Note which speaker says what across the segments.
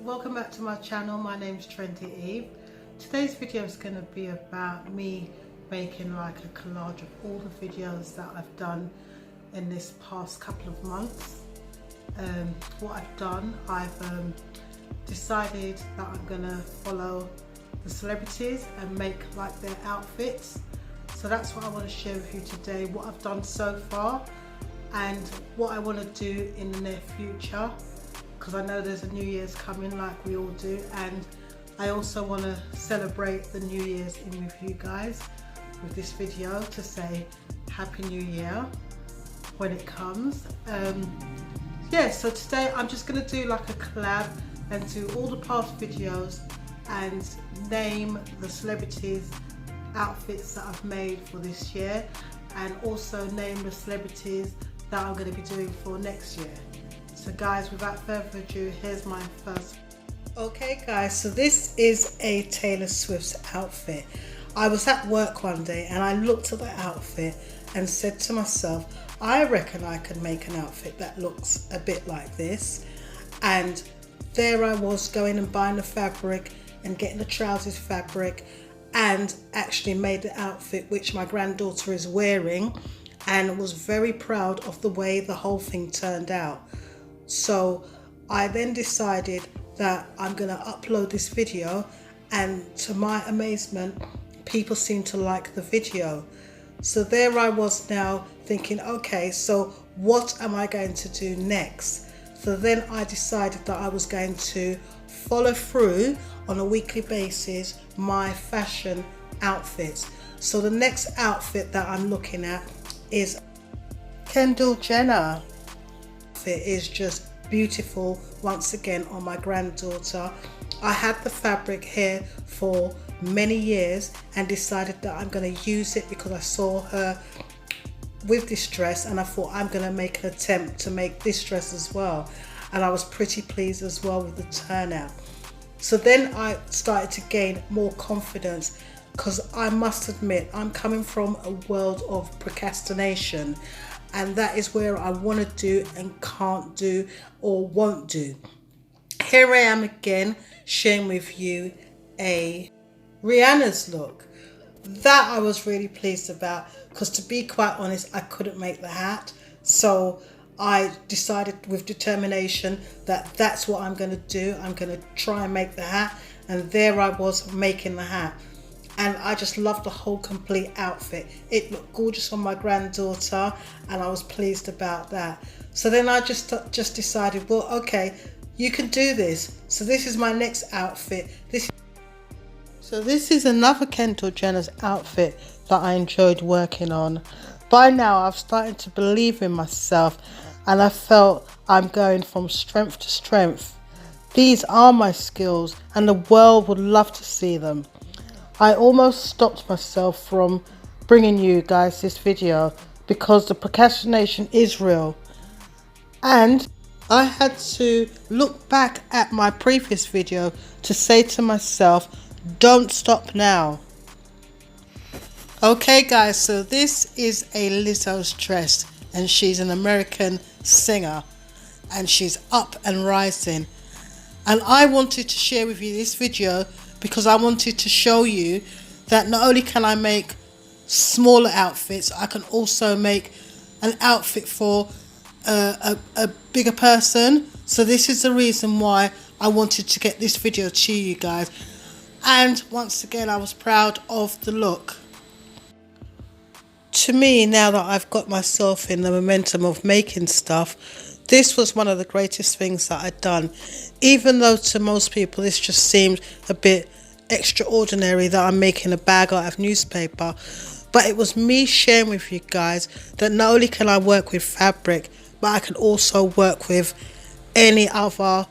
Speaker 1: welcome back to my channel. My name's Trendy Eve. Today's video is going to be about me making like a collage of all the videos that I've done in this past couple of months. What I've done, I've decided that I'm going to follow the celebrities and make like their outfits. So that's what I want to share with you today, what I've done so far and what I want to do in the near future, because I know there's a New Year's coming like we all do, and I also want to celebrate the New Year's in with you guys with this video to say Happy New Year when it comes. Yeah, so today I'm just going to do like a collab and do all the past videos and name the celebrities outfits that I've made for this year, and also name the celebrities that I'm going to be doing for next year. So guys, without further ado, here's my first. Okay guys, so this is a Taylor Swift's outfit. I was at work one day and I looked at the outfit and said to myself, I reckon I could make an outfit that looks a bit like this. And there I was going and buying the fabric and getting the trousers fabric, and actually made the outfit which my granddaughter is wearing, and was very proud of the way the whole thing turned out. So I then decided that I'm going to upload this video, and to my amazement, people seem to like the video. So there I was now thinking, okay, so what am I going to do next? So then I decided that I was going to follow through on a weekly basis my fashion outfits. So the next outfit that I'm looking at is Kendall Jenner. It is just beautiful once again on my granddaughter. I had the fabric here for many years and decided that I'm going to use it because I saw her with this dress and I thought I'm going to make an attempt to make this dress as well, and I was pretty pleased as well with the turnout. So then I started to gain more confidence, because I must admit I'm coming from a world of procrastination, and that is where I want to do and can't do or won't do. Here I am again sharing with you a Rihanna's look that I was really pleased about, because to be quite honest, I couldn't make the hat. So I decided with determination that that's what I'm going to do. I'm going to try and make the hat, and there I was making the hat. And I just loved the whole complete outfit. It looked gorgeous on my granddaughter and I was pleased about that. So then I just decided, well, okay, you can do this. So this is my next outfit. So this is another Kendall Jenner's outfit that I enjoyed working on. By now I've started to believe in myself, and I felt I'm going from strength to strength. These are my skills and the world would love to see them. I almost stopped myself from bringing you guys this video because the procrastination is real, and I had to look back at my previous video to say to myself, don't stop now. Okay guys, so this is a Lizzo's dress, and she's an American singer and she's up and rising, and I wanted to share with you this video because I wanted to show you that not only can I make smaller outfits, I can also make an outfit for a bigger person. So this is the reason why I wanted to get this video to you guys. And once again, I was proud of the look. To me, now that I've got myself in the momentum of making stuff, this was one of the greatest things that I'd done. Even though to most people this just seemed a bit extraordinary that I'm making a bag out of newspaper, but it was me sharing with you guys that not only can I work with fabric, but I can also work with any other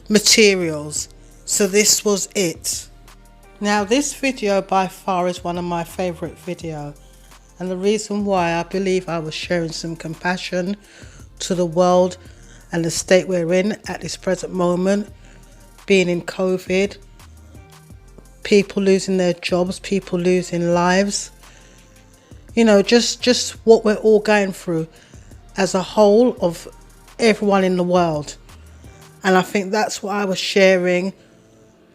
Speaker 1: materials. So this was it. Now this video by far is one of my favourite videos, and the reason why, I believe I was sharing some compassion to the world and the state we're in at this present moment, being in COVID, people losing their jobs, people losing lives, you know, just what we're all going through as a whole of everyone in the world. And I think that's what I was sharing,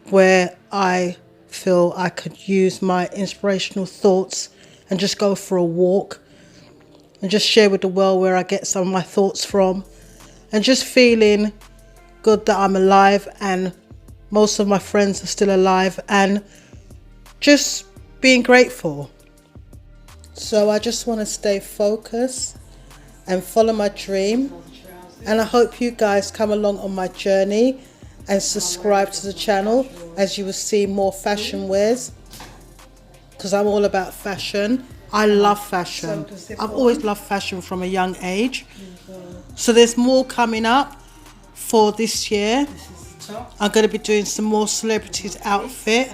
Speaker 1: where I feel I could use my inspirational thoughts and just go for a walk and just share with the world where I get some of my thoughts from, and just feeling good that I'm alive and most of my friends are still alive, and just being grateful. So I just want to stay focused and follow my dream, and I hope you guys come along on my journey and subscribe to the channel, as you will see more fashion wears, because I'm all about fashion. I love fashion. I've always loved fashion from a young age. So there's more coming up for this year. I'm going to be doing some more celebrities outfit,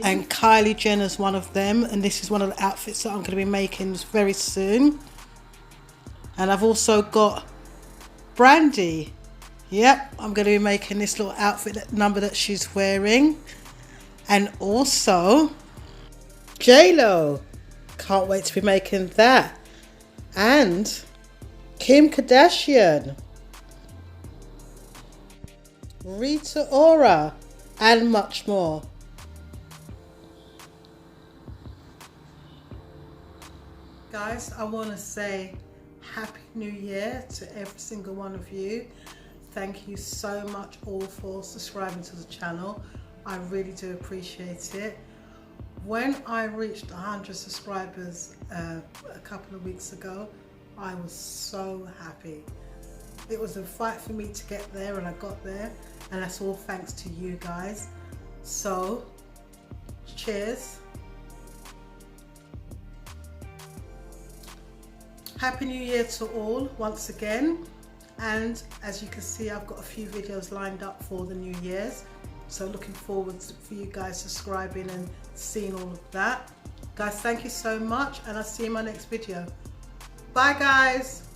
Speaker 1: and Kylie Jenner's one of them, and this is one of the outfits that I'm going to be making very soon. And I've also got Brandy. Yep, I'm going to be making this little outfit, that number that she's wearing. And also J-Lo, can't wait to be making that. And Kim Kardashian, Rita Ora, and much more. Guys, I want to say Happy New Year to every single one of you. Thank you so much all for subscribing to the channel. I really do appreciate it. When I reached 100 subscribers a couple of weeks ago, I was so happy. It was a fight for me to get there, and I got there, and that's all thanks to you guys. So cheers. Happy New Year to all once again. And as you can see, I've got a few videos lined up for the New Year's, so looking forward for you guys subscribing and seeing all of that. Guys, thank you so much, and I'll see you in my next video. Bye guys.